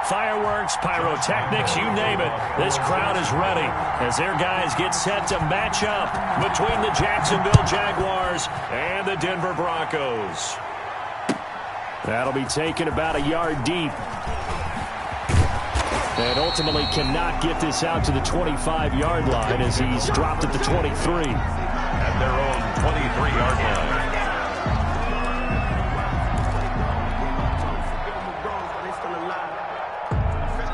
Fireworks, pyrotechnics, you name it. This crowd is ready as their guys get set to match up between the Jacksonville Jaguars and the Denver Broncos. That'll be taken about a yard deep. And ultimately cannot get this out to the 25-yard line as he's dropped at the 23. At their own 23-yard line.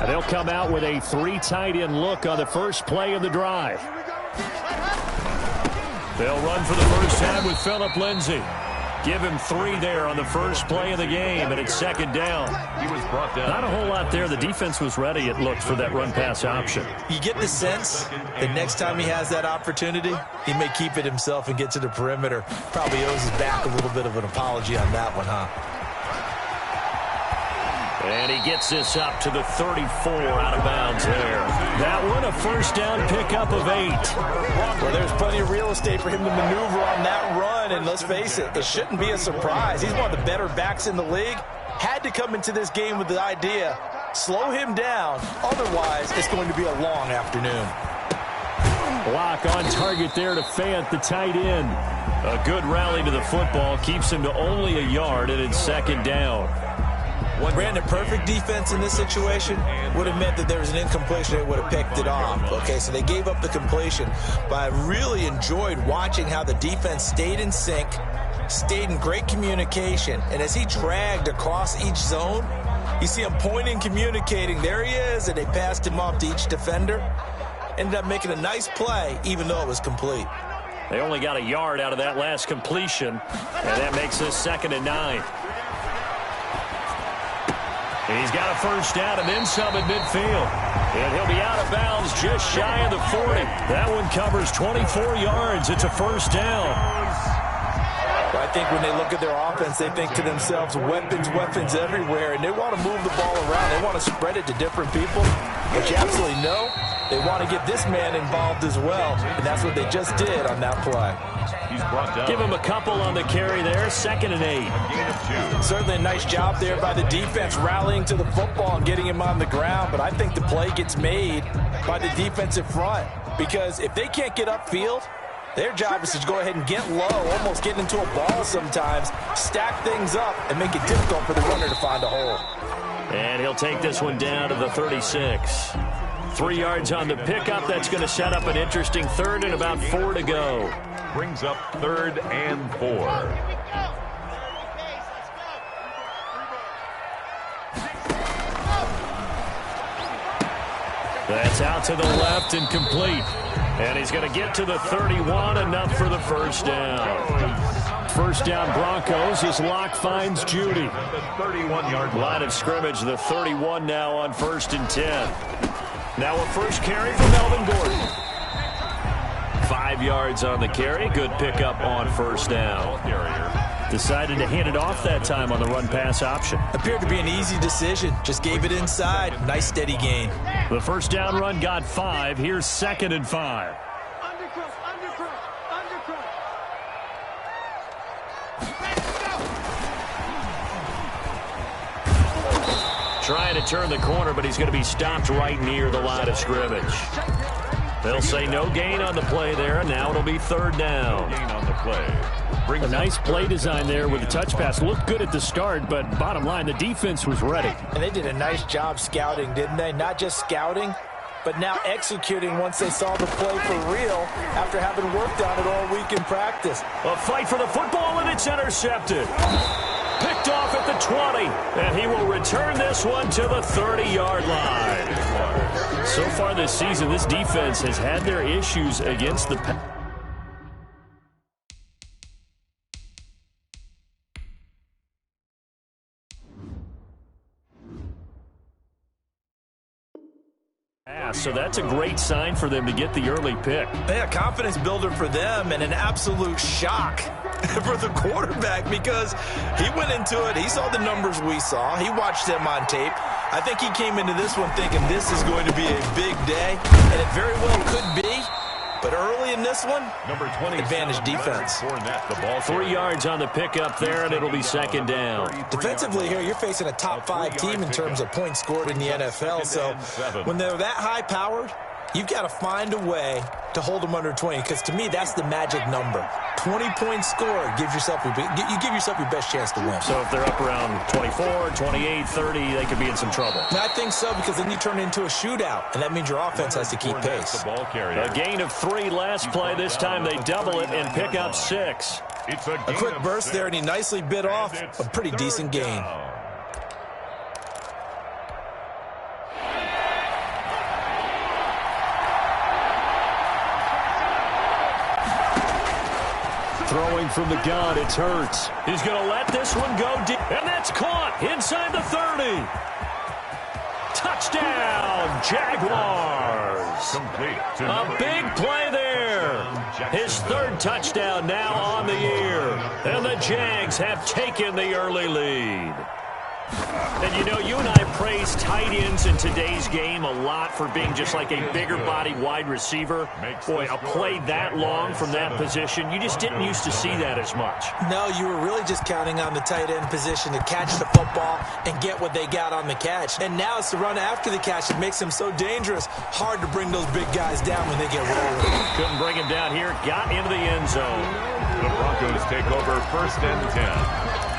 And they'll come out with a 3 tight end look on the first play of the drive. They'll run for the first time with Phillip Lindsay. Give him 3 there on the first play of the game, and it's second down. He was brought down. Not a whole lot there. The defense was ready, it looked, for that run-pass option. You get the sense that next time he has that opportunity, he may keep it himself and get to the perimeter. Probably owes his back a little bit of an apology on that one, huh? And he gets this up to the 34 out of bounds there. That one, a first down pickup of 8. Well, there's plenty of real estate for him to maneuver on that run, and let's face it, it shouldn't be a surprise. He's one of the better backs in the league. Had to come into this game with the idea, slow him down, otherwise it's going to be a long afternoon. Block on target there to Fant, the tight end. A good rally to the football, keeps him to only a yard, and it's second down. Brandon, perfect defense in this situation would have meant that there was an incompletion. They would have picked it off. Okay, so they gave up the completion. But I really enjoyed watching how the defense stayed in sync, stayed in great communication. And as he dragged across each zone, you see him pointing, communicating. There he is, and they passed him off to each defender. Ended up making a nice play, even though it was complete. They only got a yard out of that last completion, and that makes this 2nd and 9. He's got a first down and then some at midfield. And he'll be out of bounds just shy of the 40. That one covers 24 yards. It's a first down. I think when they look at their offense, they think to themselves, weapons, weapons everywhere, and they want to move the ball around. They want to spread it to different people. But you absolutely know they want to get this man involved as well, and that's what they just did on that play. He's brought down. Give him a couple on the carry there, 2nd and 8. Certainly a nice job there by the defense, rallying to the football and getting him on the ground, but I think the play gets made by the defensive front, because if they can't get upfield, their job is to go ahead and get low, almost get into a ball sometimes, stack things up, and make it difficult for the runner to find a hole. And he'll take this one down to the 36. 3 yards on the pickup. That's going to set up an interesting 3rd and about 4 to go. Brings up 3rd and 4. That's out to the left and complete. And he's going to get to the 31, enough for the first down. First down Broncos as Locke finds Judy. The 31-yard line of scrimmage, the 31 now on 1st and 10. Now a first carry for Melvin Gordon. 5 yards on the carry. Good pickup on first down. Decided to hand it off that time on the run-pass option. Appeared to be an easy decision. Just gave it inside. Nice steady gain. The first down run got 5. Here's 2nd and 5. Trying to turn the corner, but he's going to be stopped right near the line of scrimmage. They'll say no gain on the play there, and now it'll be 3rd down. Gain on the play. A nice play design there with the touch pass. Looked good at the start, but bottom line, the defense was ready. And they did a nice job scouting, didn't they? Not just scouting, but now executing once they saw the play for real after having worked on it all week in practice. A fight for the football, and it's intercepted. Picked off at the 20, and he will return this one to the 30-yard line. So far this season, this defense has had their issues against the pass. So that's a great sign for them to get the early pick. Yeah, confidence builder for them, and an absolute shock for the quarterback, because he went into it, he saw the numbers we saw, he watched them on tape. I think he came into this one thinking this is going to be a big day, and it very well could be. But early in this one, advantage defense. 3 yards on the pickup there, and it'll be second down. Defensively here, you're facing a top-5 team in terms of points scored in the NFL. So when they're that high-powered, you've got to find a way to hold them under 20, because to me, that's the magic number. 20 points scored, you give yourself your best chance to win. So if they're up around 24, 28, 30, they could be in some trouble. And I think so, because then you turn it into a shootout, and that means your offense has to keep pace. A gain of 3 last play. This time they double it and pick up 6. A quick burst there, and he nicely bit off a pretty decent gain. Throwing from the gun, it's Hurts. He's going to let this one go deep, and that's caught inside the 30. Touchdown, Jaguars. A big play there. His 3rd touchdown now on the year, and the Jags have taken the early lead. And, you know, you and I praise tight ends in today's game a lot for being just like a bigger-bodied wide receiver. Boy, a play that long from that position, you just didn't used to see that as much. No, you were really just counting on the tight end position to catch the football and get what they got on the catch. And now it's the run after the catch that makes him so dangerous. Hard to bring those big guys down when they get rolling. Couldn't bring him down here. Got into the end zone. The Broncos take over 1st and 10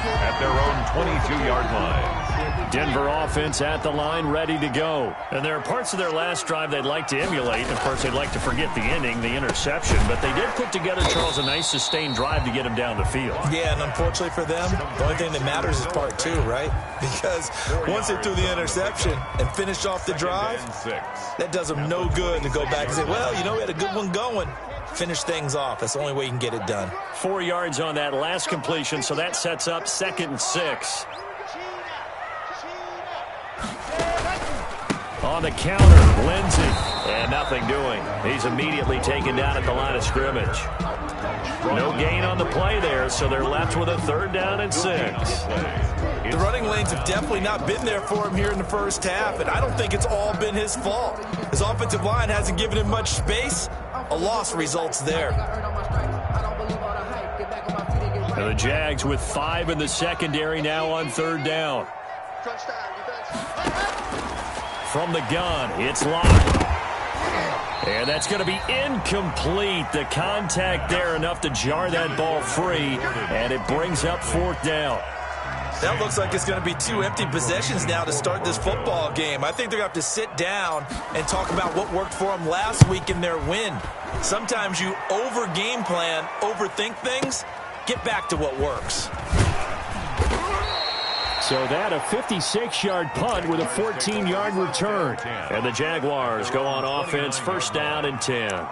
at their own 22-yard line. Denver offense at the line, ready to go. And there are parts of their last drive they'd like to emulate. Of course, they'd like to forget the ending, the interception. But they did put together, Charles, a nice sustained drive to get him down the field. Yeah, and unfortunately for them, the only thing that matters is part 2, right? Because once they threw the interception and finished off the drive, that does them no good to go back and say, well, you know, we had a good one going. Finish things off. That's the only way you can get it done. 4 yards on that last completion, so that sets up 2nd and 6. On the counter, Lindsey. And nothing doing. He's immediately taken down at the line of scrimmage. No gain on the play there, so they're left with a 3rd down and 6. The running lanes have definitely not been there for him here in the first half, and I don't think it's all been his fault. His offensive line hasn't given him much space. A loss results there. And the Jags with 5 in the secondary now on 3rd down. From the gun, it's locked. And that's going to be incomplete. The contact there enough to jar that ball free, and it brings up 4th down. That looks like it's going to be 2 empty possessions now to start this football game. I think they're going to have to sit down and talk about what worked for them last week in their win. Sometimes you over-game plan, overthink things, get back to what works. So that a 56-yard punt with a 14-yard return. And the Jaguars go on offense, 1st down and 10.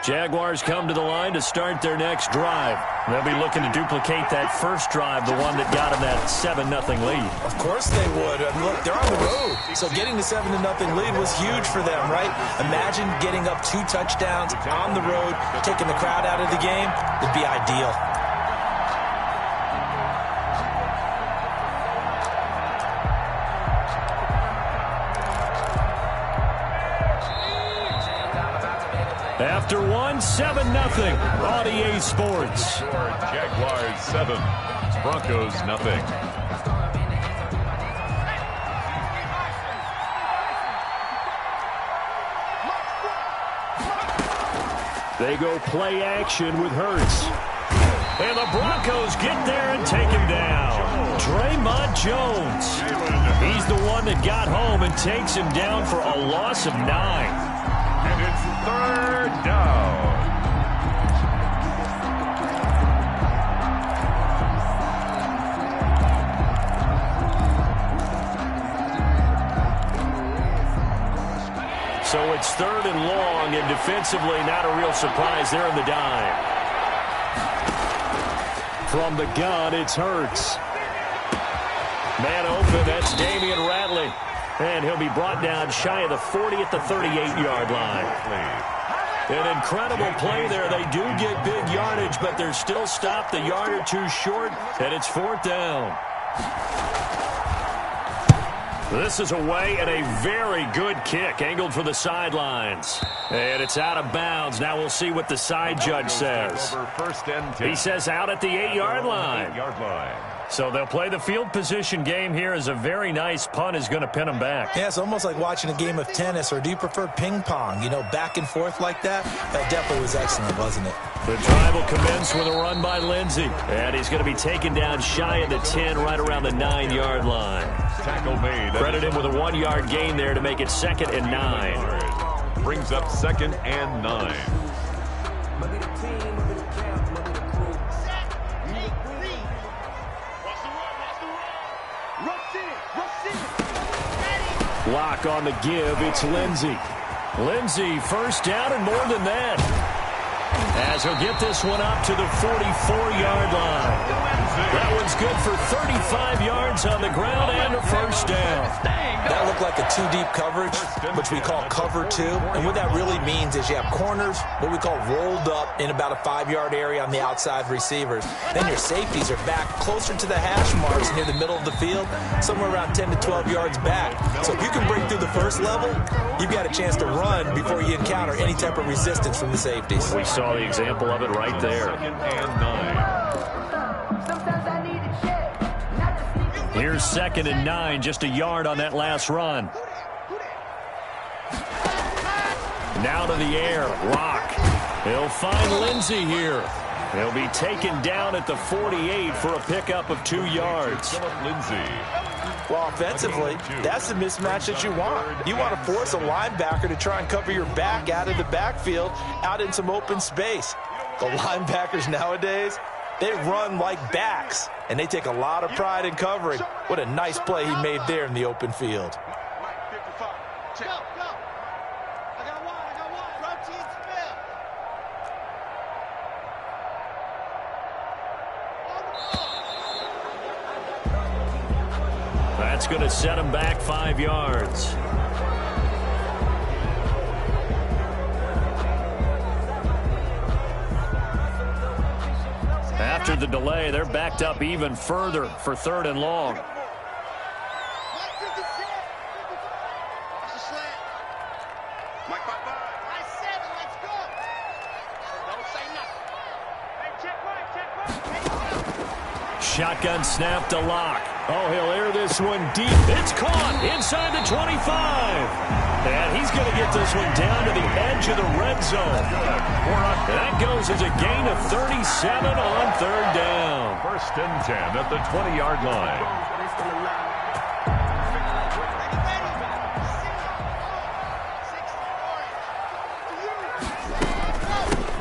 Jaguars come to the line to start their next drive. They'll be looking to duplicate that first drive, the one that got them that 7-0 lead. Of course they would. Look, they're on the road. So getting the 7-0 lead was huge for them, right? Imagine getting up 2 touchdowns on the road, taking the crowd out of the game. It'd be ideal. After 7-0 on EA Sports. Jaguars 7, Broncos nothing. They go play action with Hurts. And the Broncos get there and take him down. Draymond Jones. He's the one that got home and takes him down for a loss of 9. And it's 3rd down. So it's 3rd and long, and defensively not a real surprise there in the dime. From the gun, it's Hurts. Man open, that's Damian Ratley. And he'll be brought down shy of the 40 at the 38-yard line. An incredible play there. They do get big yardage, but they're still stopped a yard or two short, and it's 4th down. This is away and a very good kick, angled for the sidelines. And it's out of bounds. Now we'll see what the side judge says. He says out at the 8-yard line. So they'll play the field position game here as a very nice punt is going to pin them back. Yeah, it's almost like watching a game of tennis, or do you prefer ping pong? You know, back and forth like that? That definitely was excellent, wasn't it? The drive will commence with a run by Lindsey. And he's going to be taken down shy of the 10, right around the 9-yard line. Tackle made. Credit him with a 1-yard gain there to make it 2nd and 9. Brings up 2nd and 9. Lock on the give. It's Lindsey. Lindsey, 1st down and more than that. As he'll get this one up to the 44-yard line. That one's good for 35 yards on the ground and a 1st down. That looked like a 2-deep coverage, which we call cover 2. And what that really means is you have corners, what we call rolled up in about a 5-yard area on the outside receivers. Then your safeties are back closer to the hash marks near the middle of the field, somewhere around 10 to 12 yards back. So if you can break through the first level, you've got a chance to run before you encounter any type of resistance from the safeties. We saw the example of it right there. 2nd and 9. Here's 2nd and 9, just a yard on that last run. Now to the air, Lock. He'll find Lindsey here. He'll be taken down at the 48 for a pickup of 2 yards. Lindsey. Well, offensively, that's the mismatch that you want. You want to force a linebacker to try and cover your back out of the backfield, out in some open space. The linebackers nowadays, they run like backs, and they take a lot of pride in covering. What a nice play he made there in the open field. That's going to set him back 5 yards. After the delay, they're backed up even further for 3rd and long. Shotgun snap to Lock. Oh, he'll air this one deep. It's caught inside the 25. And he's going to get this one down to the edge of the red zone. That goes as a gain of 37 on 3rd down. 1st and 10 at the 20-yard line.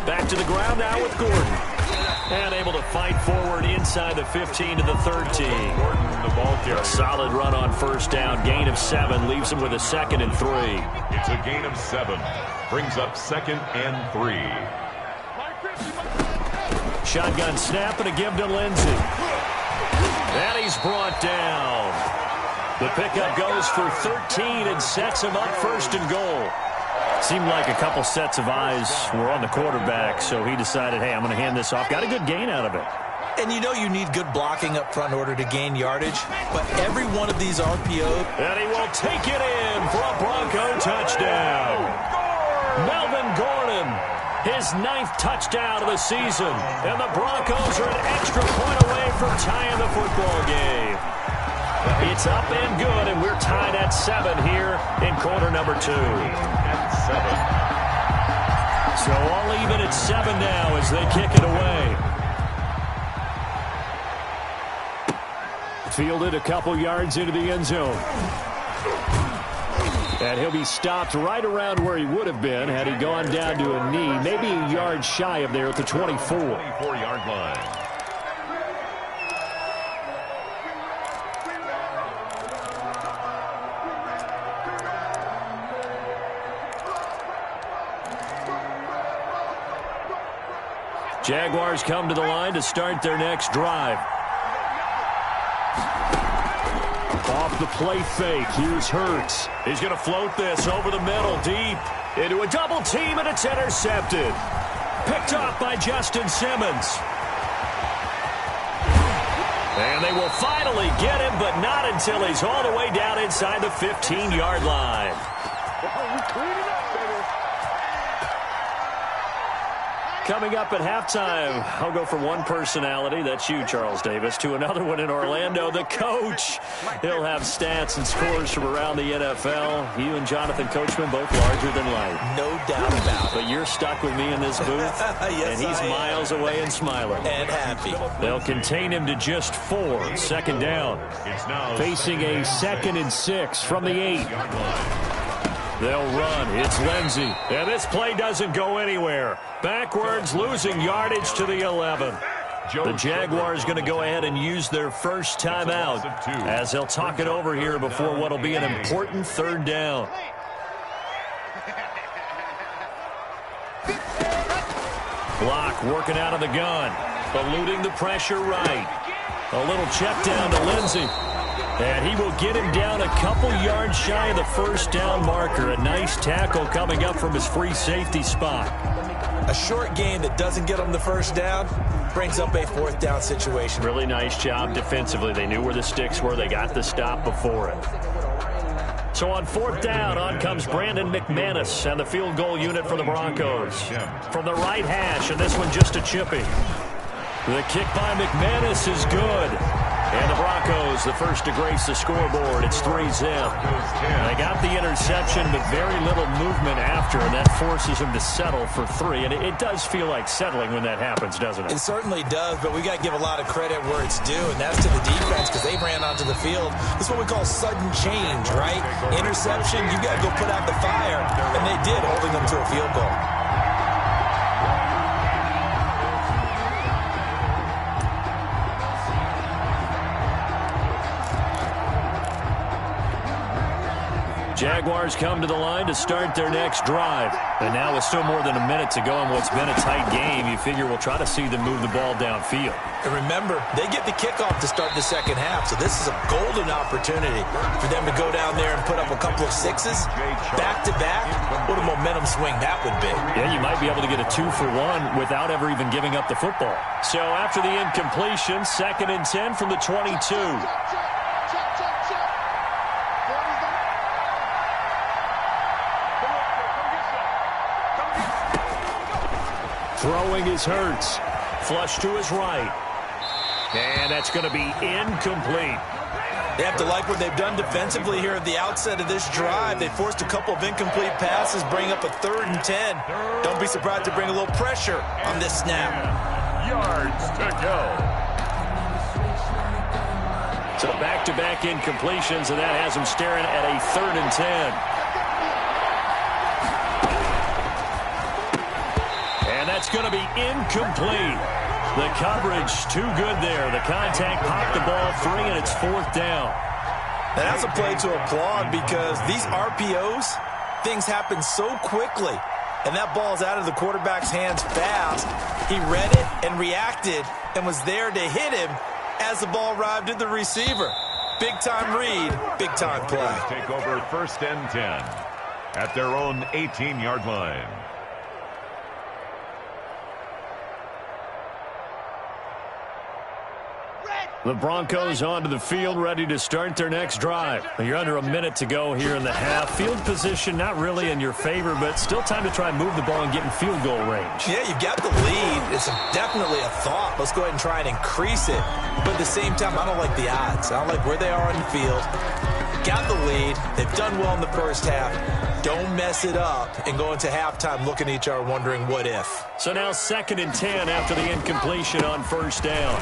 Back to the ground now with Gordon. And able to fight forward inside the 15 to the 13. Gordon, the ball carrier. A solid run on 1st down. Gain of 7 leaves him with a 2nd and 3. It's a gain of 7. Brings up 2nd and 3. Shotgun snap and a give to Lindsey. And he's brought down. The pickup goes for 13 and sets him up 1st and goal. Seemed like a couple sets of eyes were on the quarterback, so he decided, hey, I'm going to hand this off. Got a good gain out of it. And you know you need good blocking up front in order to gain yardage, but every one of these RPOs... And he will take it in for a Bronco touchdown. Melvin Gordon, his 9th touchdown of the season. And the Broncos are an extra point away from tying the football game. It's up and good, and we're tied at 7 here in quarter number 2. At 7. So all even at 7 now as they kick it away. Fielded a couple yards into the end zone. And he'll be stopped right around where he would have been had he gone down to a knee, maybe a yard shy of there at the 24. 24-yard line. Jaguars come to the line to start their next drive. Off the play fake, here's Hurts. He's going to float this over the middle, deep. Into a double team, and it's intercepted. Picked off by Justin Simmons. And they will finally get him, but not until he's all the way down inside the 15-yard line. Coming up at halftime, I'll go from one personality, that's you, Charles Davis, to another one in Orlando, the coach. He'll have stats and scores from around the NFL. You and Jonathan Coachman, both larger than life. No doubt about it. But you're stuck with me in this booth, yes, and he's miles away and smiling. And happy. They'll contain him to just 4, second down. Facing a 2nd and 6 from the 8. They'll run. It's Lindsey. And this play doesn't go anywhere. Backwards, losing yardage to the 11. The Jaguars going to go ahead and use their first timeout as they'll talk it over here before what will be an important 3rd down. Block working out of the gun. Eluding the pressure right. A little check down to Lindsey. And he will get him down a couple yards shy of the first down marker. A nice tackle coming up from his free safety spot. A short game that doesn't get him the first down brings up a 4th down situation. Really nice job defensively. They knew where the sticks were. They got the stop before it. So on 4th down, on comes Brandon McManus and the field goal unit for the Broncos. From the right hash, and this one just a chippy. The kick by McManus is good. And the Broncos, the first to grace the scoreboard. It's 3-zip. They got the interception, but very little movement after, and that forces them to settle for 3. And it does feel like settling when that happens, doesn't it? It certainly does, but we got to give a lot of credit where it's due, and that's to the defense because they ran onto the field. This is what we call sudden change, right? Interception, you got to go put out the fire, and they did, holding them to a field goal. Jaguars come to the line to start their next drive. And now with still more than a minute to go in what's been a tight game, you figure we'll try to see them move the ball downfield. And remember, they get the kickoff to start the second half, so this is a golden opportunity for them to go down there and put up a couple of 6s back-to-back. What a momentum swing that would be. Yeah, you might be able to get a 2-for-1 without ever even giving up the football. So after the incompletion, 2nd and 10 from the 22. Throwing his Hurts. Flush to his right. And that's going to be incomplete. They have to like what they've done defensively here at the outset of this drive. They forced a couple of incomplete passes, bring up a 3rd and 10. Don't be surprised to bring a little pressure on this snap. Yards to go. So back-to-back incompletions, and that has them staring at a 3rd and 10. It's going to be incomplete. The coverage too good there. The contact popped the ball free, and it's 4th down. Now that's a play to applaud because these RPOs, things happen so quickly. And that ball's out of the quarterback's hands fast. He read it and reacted and was there to hit him as the ball arrived at the receiver. Big-time read, big-time play. Take over 1st and 10 at their own 18-yard line. The Broncos onto the field, ready to start their next drive. You're under a minute to go here in the half. Field position not really in your favor, but still time to try and move the ball and get in field goal range. Yeah, you've got the lead. It's definitely a thought. Let's go ahead and try and increase it. But at the same time, I don't like the odds. I don't like where they are on the field. Got the lead. They've done well in the first half. Don't mess it up and go into halftime looking at each other wondering what if. So now 2nd and 10 after the incompletion on 1st down.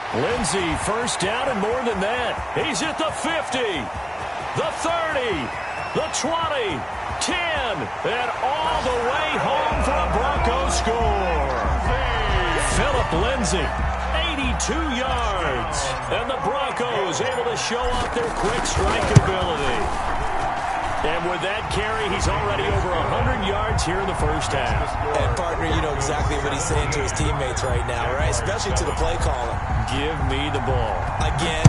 Lindsey, 1st down and more than that. He's at the 50, the 30, the 20, 10, and all the way home for a Broncos score. Phillip Lindsey, 82 yards, and the Broncos able to show off their quick strike ability. And with that carry, he's already over 100 yards here in the first half. And, partner, you know exactly what he's saying to his teammates right now, right? Especially to the play caller. Give me the ball. Again,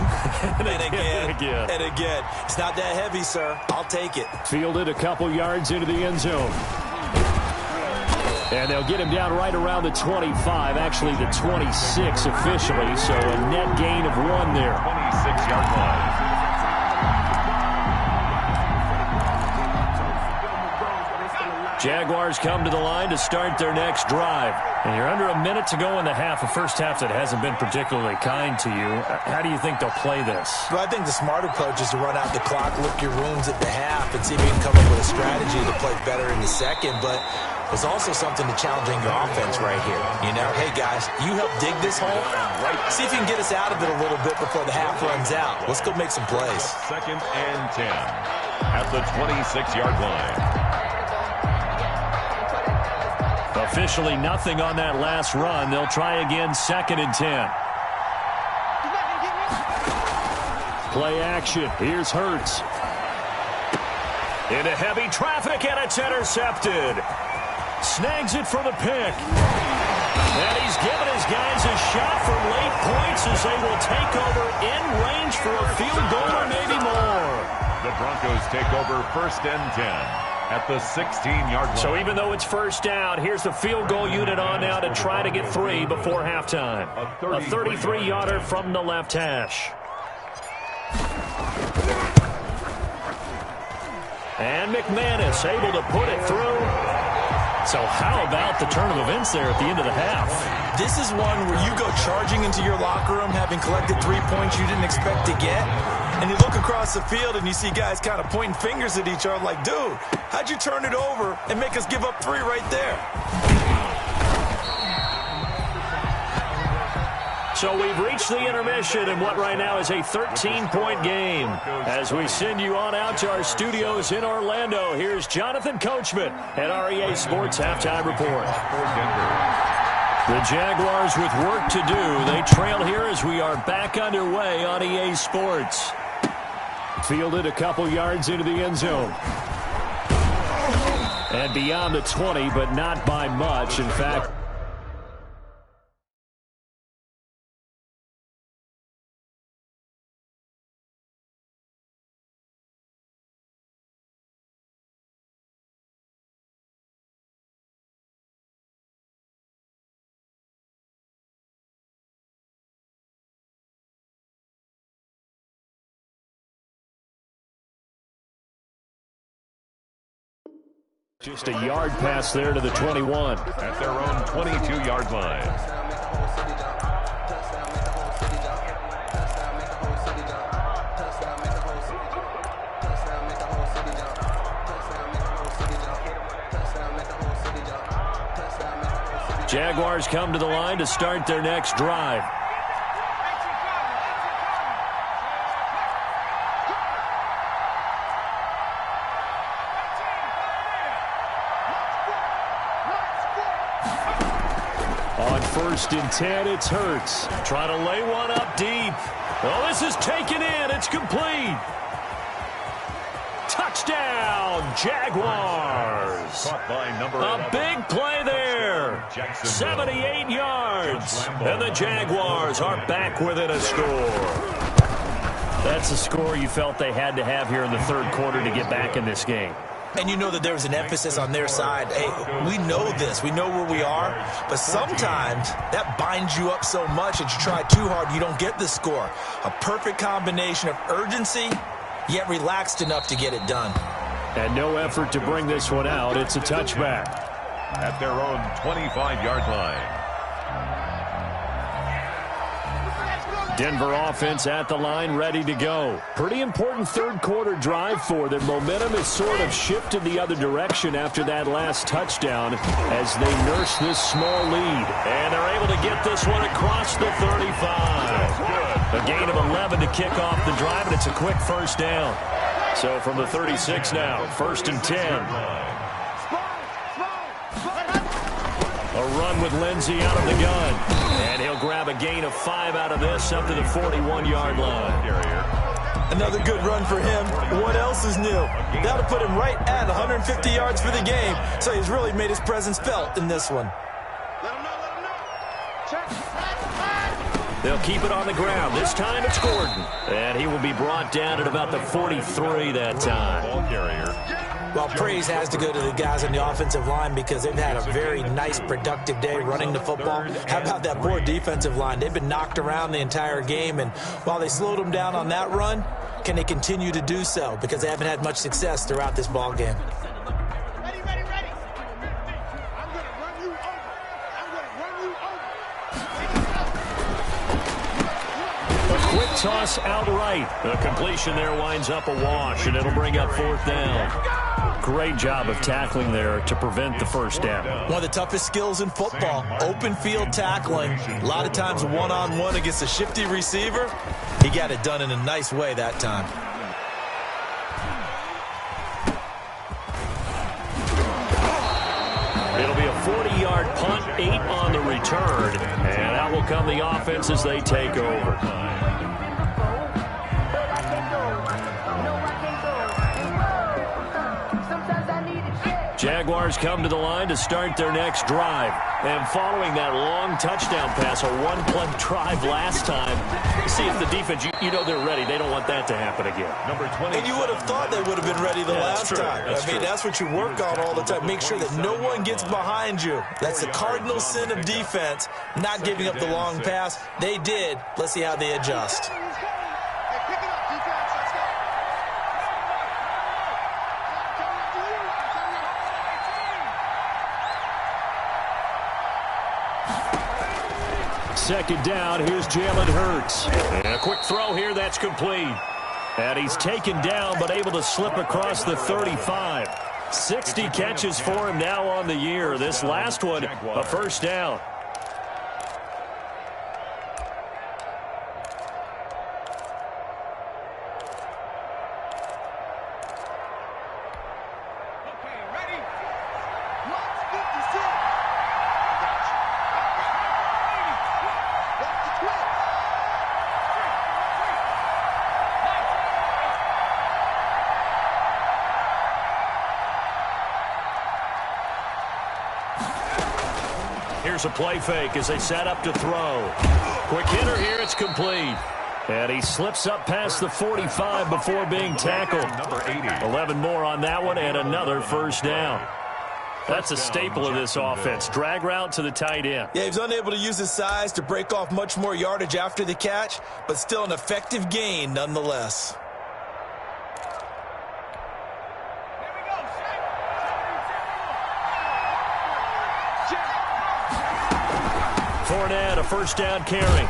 and again, and again. It's not that heavy, sir. I'll take it. Fielded a couple yards into the end zone. And they'll get him down right around the 25, actually the 26 officially, so a net gain of 1 there. 26-yard line. Jaguars come to the line to start their next drive. And you're under a minute to go in the half, a first half that hasn't been particularly kind to you. How do you think they'll play this? Well, I think the smart approach is to run out the clock, lick your wounds at the half, and see if you can come up with a strategy to play better in the second. But there's also something to challenging your offense right here. You know, hey, guys, you help dig this hole. See if you can get us out of it a little bit before the half runs out. Let's go make some plays. 2nd and 10 at the 26-yard line. Officially nothing on that last run. They'll try again 2nd and 10. Play action. Here's Hurts. Into heavy traffic, and it's intercepted. Snags it for the pick. And he's given his guys a shot for late points as they will take over in range for a field goal or maybe more. The Broncos take over 1st and 10. At the 16-yard line. So even though it's first down, here's the field goal unit on now to try to get 3 before halftime. A 33-yarder from the left hash. And McManus able to put it through. So how about the turn of events there at the end of the half? This is one where you go charging into your locker room having collected 3 points you didn't expect to get. And you look across the field and you see guys kind of pointing fingers at each other like, dude, how'd you turn it over and make us give up 3 right there? So we've reached the intermission in what right now is a 13-point game. As we send you on out to our studios in Orlando, here's Jonathan Coachman at our EA Sports Halftime Report. The Jaguars with work to do. They trail here as we are back underway on EA Sports. Fielded a couple yards into the end zone. And beyond the 20, but not by much. In fact, just a yard pass there to the 21. At their own 22-yard line. Jaguars come to the line to start their next drive. On 1st and 10, it's Hurts. Trying to lay one up deep. Oh, this is taken in. It's complete. Touchdown, Jaguars. A big play there. 78 yards. And the Jaguars are back within a score. That's a score you felt they had to have here in the 3rd quarter to get back in this game. And you know that there was an emphasis on their side. Hey, we know this. We know where we are. But sometimes that binds you up so much that you try too hard, you don't get the score. A perfect combination of urgency, yet relaxed enough to get it done. And no effort to bring this one out. It's a touchback. At their own 25-yard line. Denver offense at the line, ready to go. Pretty important 3rd quarter drive for them. Momentum has sort of shifted the other direction after that last touchdown as they nurse this small lead. And they're able to get this one across the 35. A gain of 11 to kick off the drive, and it's a quick first down. So from the 36 now, 1st and 10. A run with Lindsey out of the gun. And he'll grab a gain of 5 out of this up to the 41-yard line. Another good run for him. What else is new? That'll put him right at 150 yards for the game, so he's really made his presence felt in this one. They'll keep it on the ground. This time it's Gordon. And he will be brought down at about the 43 that time. Ball carrier. Well, praise has to go to the guys on the offensive line because they've had a very nice, productive day running the football. How about that poor defensive line? They've been knocked around the entire game, and while they slowed them down on that run, can they continue to do so? Because they haven't had much success throughout this ball game. Quick toss outright. The completion there winds up a wash, and it'll bring up 4th down. Great job of tackling there to prevent the first down. One of the toughest skills in football, open field tackling. A lot of times one-on-one against a shifty receiver. He got it done in a nice way that time. It'll be a 40-yard punt, 8 on the return, and out will come the offense as they take over. Jaguars come to the line to start their next drive. And following that long touchdown pass, a one-play drive last time, see if the defense, you know they're ready. They don't want that to happen again. Number 20. And you would have thought they would have been ready the last time. That's what you work on all the time. Make sure that no one gets behind you. That's the cardinal sin of defense, not giving up the long pass. They did. Let's see how they adjust. Second down, here's Jalen Hurts. And a quick throw here, that's complete. And he's taken down, but able to slip across the 35. 60 catches for him now on the year. This last one, a first down. Here's a play fake as they set up to throw. Quick hitter here, it's complete. And he slips up past the 45 before being tackled. Number 80. 11 more on that one and another first down. That's a staple of this offense. Drag route to the tight end. Yeah, he was unable to use his size to break off much more yardage after the catch, but still an effective gain nonetheless. Fournette, a first down carry.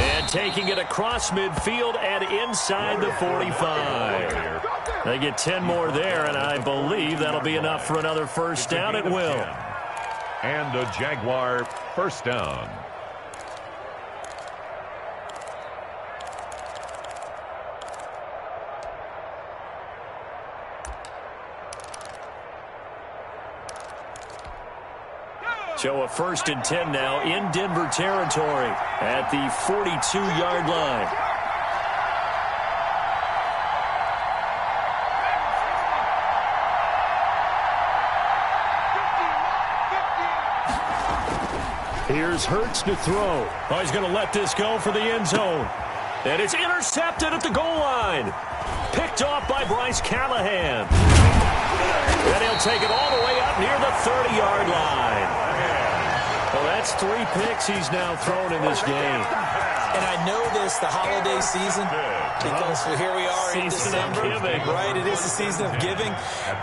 And taking it across midfield and inside the 45. They get 10 more there, and I believe that'll be enough for another first down. It will. And a Jaguar first down. So a 1st and 10 now in Denver territory at the 42-yard line. Here's Hurts to throw. Oh, he's going to let this go for the end zone. And it's intercepted at the goal line. Picked off by Bryce Callahan. And he'll take it all the way up near the 30-yard line. Well, that's 3 picks he's now thrown in this game. And I know this, the holiday season, because here we are in December. Right, it is the season of giving.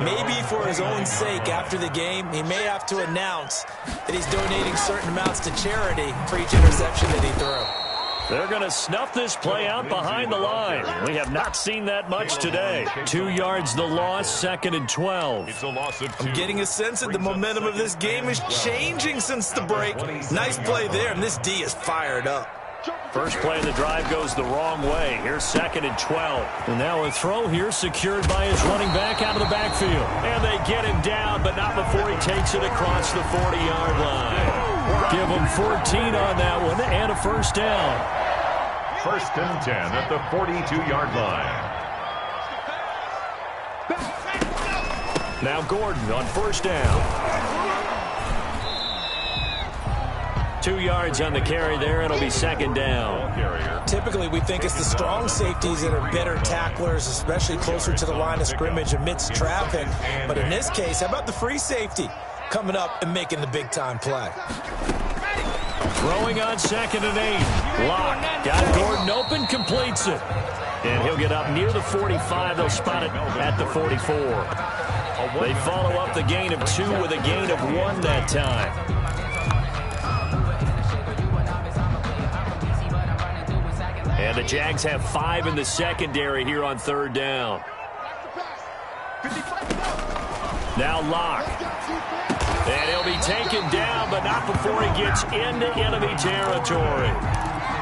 Maybe for his own sake after the game, he may have to announce that he's donating certain amounts to charity for each interception that he threw. They're going to snuff this play out behind the line. We have not seen that much today. 2 yards the loss, 2nd and 12. It's a loss of 2. I'm getting a sense that the momentum of this game is changing since the break. Nice play there, and this D is fired up. First play of the drive goes the wrong way. Here's 2nd and 12. And now a throw here secured by his running back out of the backfield. And they get him down, but not before he takes it across the 40-yard line. Give him 14 on that one and a first down. first and 10 at the 42-yard line. Now Gordon on first down. 2 yards on the carry there. It'll be second down. Typically, we think it's the strong safeties that are better tacklers, especially closer to the line of scrimmage amidst traffic. But in this case, how about the free safety coming up and making the big-time play? Throwing on second and 8. Lock. Got Gordon open, completes it. And he'll get up near the 45. They'll spot it at the 44. They follow up the gain of 2 with a gain of 1 that time. And the Jags have 5 in the secondary here on third down. Now Lock. And he'll be taken down, but not before he gets into enemy territory.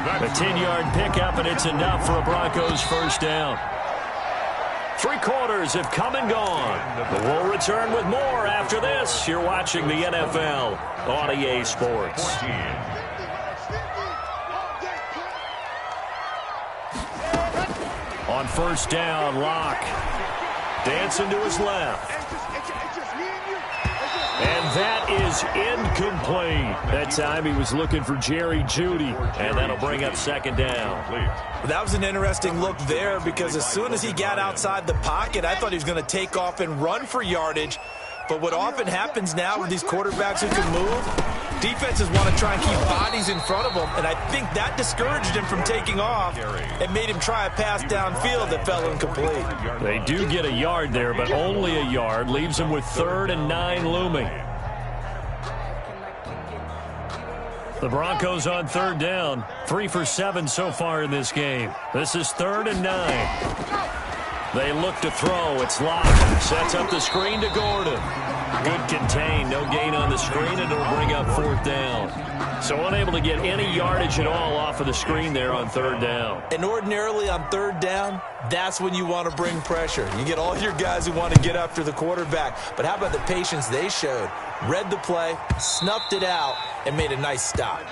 A 10-yard pickup, and it's enough for a Broncos first down. 3 quarters have come and gone. But we'll return with more after this. You're watching the NFL on EA Sports. On first down, Lock. Dancing to his left. And that is incomplete. That time he was looking for Jerry Jeudy, and that'll bring up second down. That was an interesting look there because as soon as he got outside the pocket, I thought he was going to take off and run for yardage. But what often happens now with these quarterbacks who can move, defenses want to try and keep bodies in front of them, and I think that discouraged him from taking off and made him try a pass downfield that fell incomplete. They do get a yard there, but only a yard. Leaves them with 3rd and 9 looming. The Broncos on third down. 3 for 7 so far in this game. This is 3rd and 9. They look to throw. It's Lock. Sets up the screen to Gordon. Good contain. No gain on the screen, and it'll bring up 4th down. So unable to get any yardage at all off of the screen there on third down. And ordinarily on third down, that's when you want to bring pressure. You get all your guys who want to get after the quarterback. But how about the patience they showed? Read the play, snuffed it out, and made a nice stop.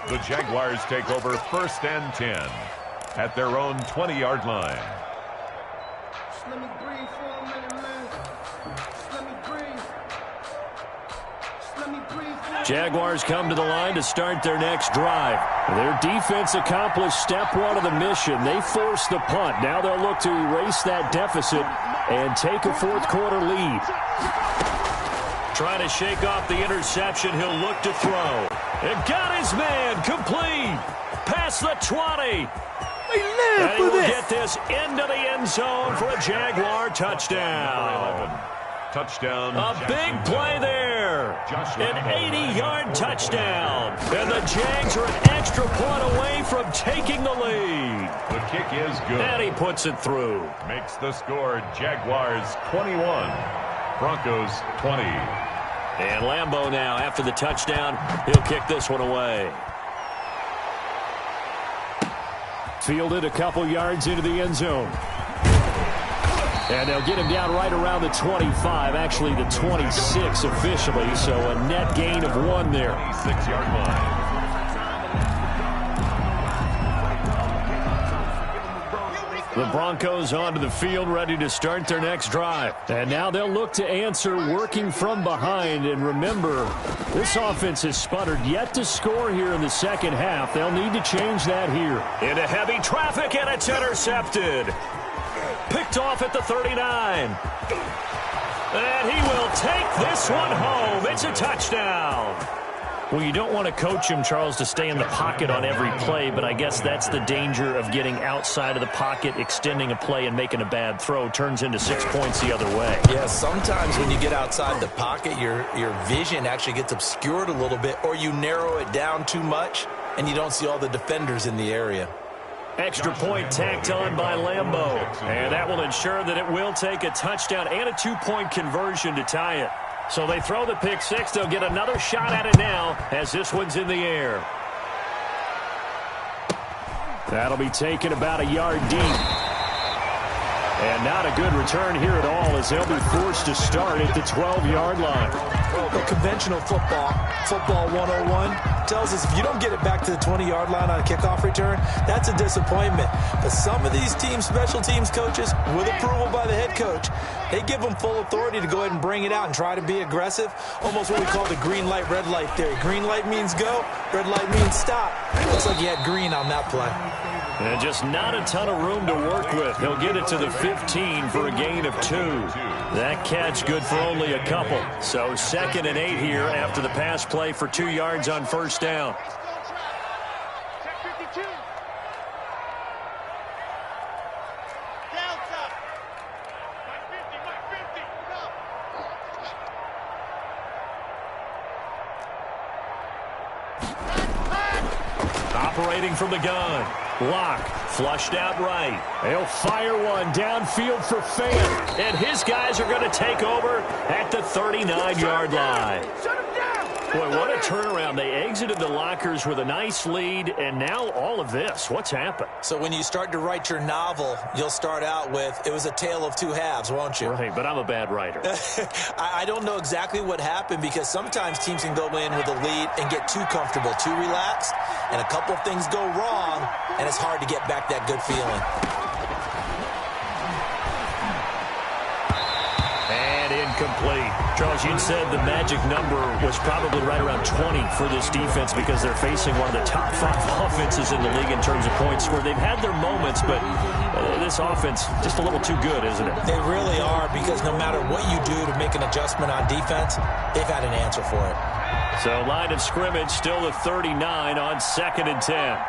The Jaguars take over 1st and 10 at their own 20-yard line. Let me breathe for a minute, man. Let me breathe. Let me breathe. Jaguars come to the line to start their next drive. Their defense accomplished step 1 of the mission. They forced the punt. Now they'll look to erase that deficit and take a 4th quarter lead. Trying to shake off the interception. He'll look to throw. And got his man complete. Past the 20. And he will get this into the end zone for a Jaguar touchdown. Touchdown. A big play there. An 80-yard touchdown. And the Jags are an extra point away from taking the lead. The kick is good. And he puts it through. Makes the score Jaguars 21, Broncos 20. And Lambeau now, after the touchdown, he'll kick this one away. Fielded a couple yards into the end zone. And they'll get him down right around the 25, actually the 26 officially, so a net gain of 1 there. 6-yard line. The Broncos onto the field, ready to start their next drive. And now they'll look to answer working from behind. And remember, this offense has sputtered yet to score here in the second half. They'll need to change that here. Into heavy traffic, and it's intercepted. Picked off at the 39. And he will take this one home. It's a touchdown. Well, you don't want to coach him, Charles, to stay in the pocket on every play, but I guess that's the danger of getting outside of the pocket, extending a play, and making a bad throw. Turns into 6 points the other way. Yeah, sometimes when you get outside the pocket, your vision actually gets obscured a little bit, or you narrow it down too much, and you don't see all the defenders in the area. Extra point tacked on by Lambeau. And that will ensure that it will take a touchdown and a 2-point conversion to tie it. So they throw the pick 6. They'll get another shot at it now as this one's in the air. That'll be taken about a yard deep. And not a good return here at all as they'll be forced to start at the 12-yard line. Well, conventional football 101, tells us if you don't get it back to the 20-yard line on a kickoff return, that's a disappointment. But some of these teams, special teams coaches, with approval by the head coach, they give them full authority to go ahead and bring it out and try to be aggressive. Almost what we call the green light, red light theory. Green light means go, red light means stop. Looks like you had green on that play. And just not a ton of room to work with. He'll get it to the 15 for a gain of 2. That catch good for only a couple. So 2nd and 8 here after the pass play for 2 yards on first down. Operating from the gun. Lock, flushed out right. They'll fire one downfield for Fant. And his guys are going to take over at the 39-yard line. Boy, what a turnaround. They exited the lockers with a nice lead, and now all of this. What's happened? So when you start to write your novel, you'll start out with, it was a tale of 2 halves, won't you? Right, but I'm a bad writer. I don't know exactly what happened because sometimes teams can go in with a lead and get too comfortable, too relaxed, and a couple of things go wrong, and it's hard to get back that good feeling. And incomplete. Charles, you said the magic number was probably right around 20 for this defense because they're facing one of the top 5 offenses in the league in terms of points scored. They've had their moments, but this offense just a little too good, isn't it? They really are because no matter what you do to make an adjustment on defense, they've had an answer for it. So line of scrimmage still the 39 on 2nd and 10.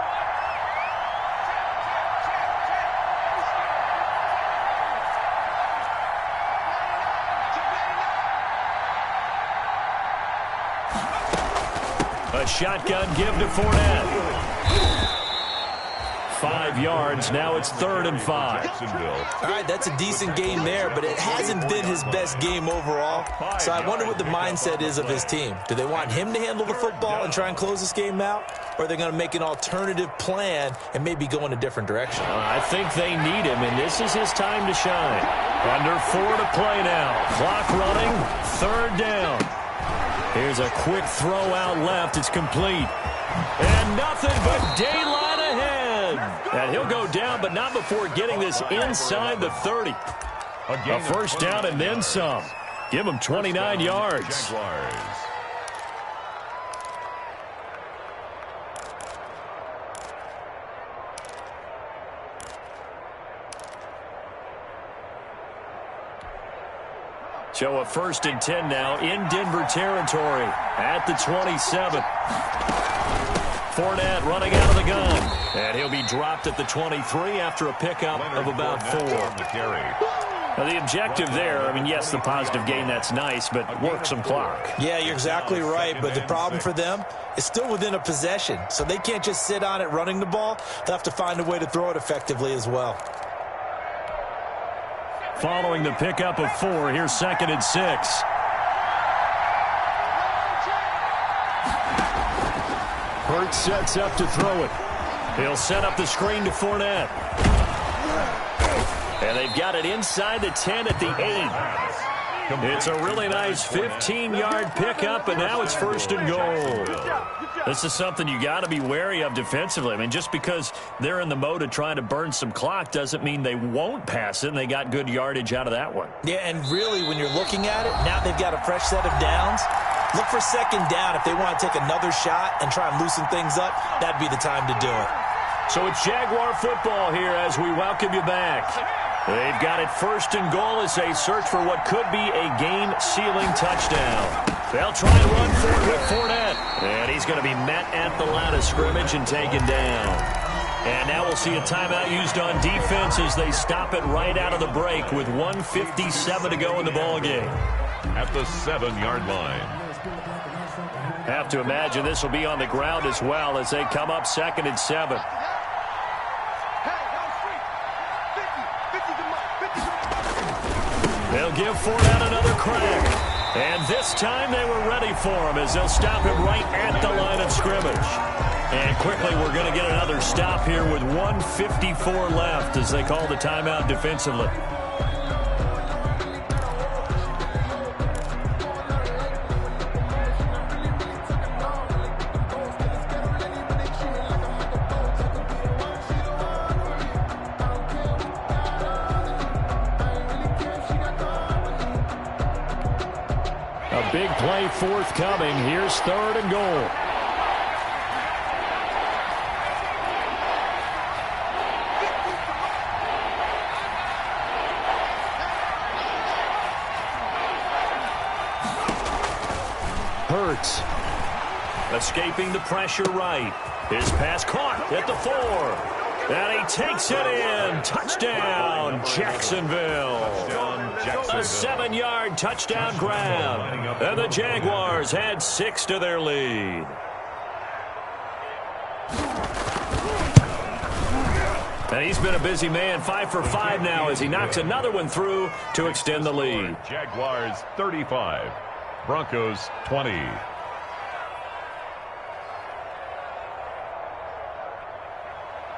A shotgun give to Fournette. 5 yards. Now it's 3rd and 5. All right, that's a decent game there, but it hasn't been his best game overall. So I wonder what the mindset is of his team. Do they want him to handle the football and try and close this game out? Or are they going to make an alternative plan and maybe go in a different direction? I think they need him, and this is his time to shine. Under 4 to play now. Clock running. 3rd down. Here's a quick throw out left. It's complete. And nothing but daylight ahead. And he'll go down, but not before getting this inside the 30. A first down and then some. Give him 29 yards. So a 1st and 10 now in Denver territory at the 27. Fournette running out of the gun. And he'll be dropped at the 23 after a pickup of about 4. Now the objective there, I mean, yes, the positive gain, that's nice, but work some clock. Yeah, you're exactly right, but the problem for them is still within a possession. So they can't just sit on it running the ball. They'll have to find a way to throw it effectively as well. Following the pickup of 4, here's 2nd and 6. Hurts sets up to throw it. He'll set up the screen to Fournette. And they've got it inside the 10 at the 8. It's a really nice 15-yard pickup, and now it's 1st and goal. This is something you got to be wary of defensively. I mean, just because they're in the mode of trying to burn some clock doesn't mean they won't pass it, and they got good yardage out of that one. Yeah, and really, when you're looking at it, now they've got a fresh set of downs. Look for 2nd down if they want to take another shot and try and loosen things up. That'd be the time to do it. So it's Jaguar football here as we welcome you back. They've got it 1st and goal as they search for what could be a game-sealing touchdown. They'll try and run for it with Fournette. And he's going to be met at the line of scrimmage and taken down. And now we'll see a timeout used on defense as they stop it right out of the break with 1:57 to go in the ballgame. At the 7-yard line. Have to imagine this will be on the ground as well as they come up 2nd and 7. They'll give Fournette another crack. And this time they were ready for him as they'll stop him right at the line of scrimmage. And quickly, we're going to get another stop here with 1:54 left as they call the timeout defensively. A big play forthcoming. Here's 3rd and goal. Hurts. Escaping the pressure right. His pass caught at the 4. And he takes it in. Touchdown, Jacksonville. A 7-yard touchdown grab. And the Jaguars add 6 to their lead. And he's been a busy man, 5 for 5 now as he knocks another one through to extend the lead. Jaguars 35, Broncos 20.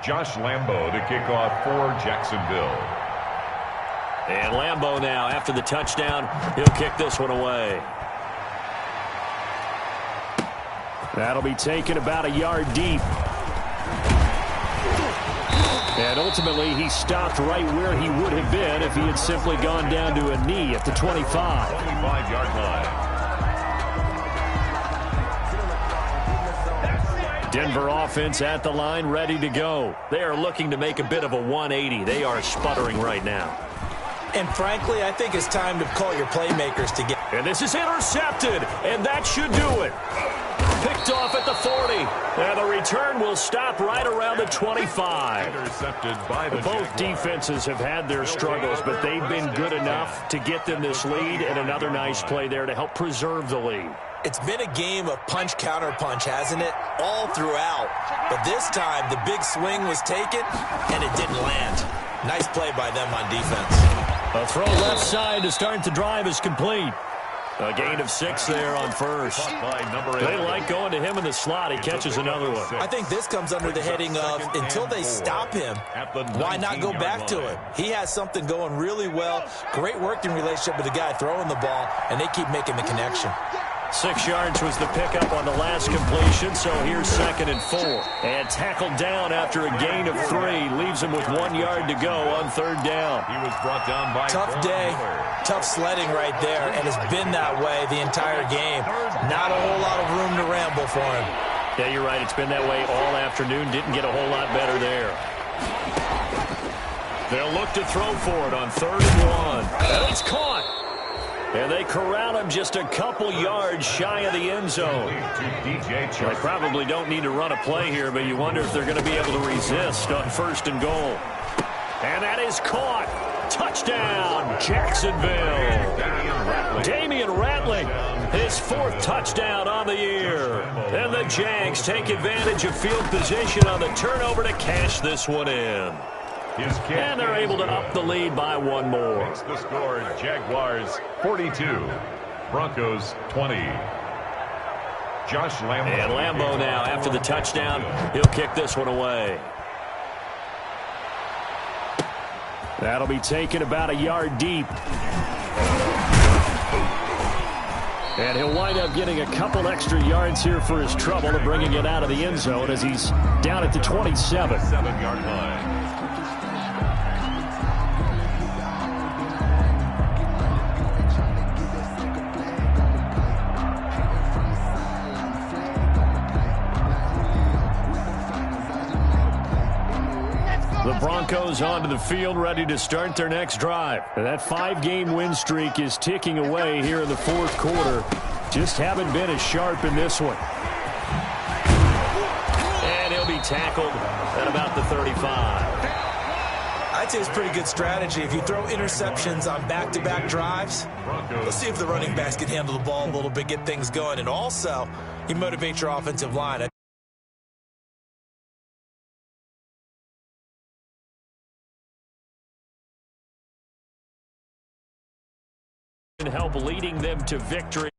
Josh Lambo to kick off for Jacksonville. And Lambo now, after the touchdown, he'll kick this one away. That'll be taken about a yard deep. And ultimately, he stopped right where he would have been if he had simply gone down to a knee at the 25. 25-yard line. Denver offense at the line, ready to go. They are looking to make a bit of a 180. They are sputtering right now. And frankly, I think it's time to call your playmakers to get. And this is intercepted, and that should do it. Picked off at the 40. And the return will stop right around the 25. Intercepted by the Both defenses have had their struggles, but they've been good enough to get them this lead, and another nice play there to help preserve the lead. It's been a game of punch-counter-punch, hasn't it? All throughout. But this time, the big swing was taken, and it didn't land. Nice play by them on defense. A throw left side to start the drive is complete. A gain of 6 there on first. They like going to him in the slot. He catches another one. I think this comes under the heading of until they stop him, why not go back to it? He has something going really well. Great working relationship with the guy throwing the ball, and they keep making the connection. 6 yards was the pickup on the last completion, so here's 2nd and 4. And tackled down after a gain of 3. Leaves him with 1 yard to go on 3rd down. He was brought down by tough day, tough sledding right there, and it's been that way the entire game. Not a whole lot of room to ramble for him. Yeah, you're right. It's been that way all afternoon. Didn't get a whole lot better there. They'll look to throw for it on 3rd and 1. And it's caught. And they corral him just a couple yards shy of the end zone. They probably don't need to run a play here, but you wonder if they're going to be able to resist on 1st and goal. And that is caught. Touchdown, Jacksonville. Damian Rattling, his 4th touchdown on the year. And the Jags take advantage of field position on the turnover to cash this one in. And they're able to up the lead by 1 more. Makes the score Jaguars 42, Broncos 20. Josh Lambo. And Lambo now, after the touchdown, he'll kick this one away. That'll be taken about a yard deep. And he'll wind up getting a couple extra yards here for his trouble and bringing it out of the end zone as he's down at the 27. 7-yard line. The Broncos onto the field, ready to start their next drive. And that 5-game win streak is ticking away here in the 4th quarter. Just haven't been as sharp in this one. And he'll be tackled at about the 35. I'd say it's pretty good strategy. If you throw interceptions on back-to-back drives, let's see if the running backs can handle the ball a little bit, get things going. And also, you motivate your offensive line. Help leading them to victory.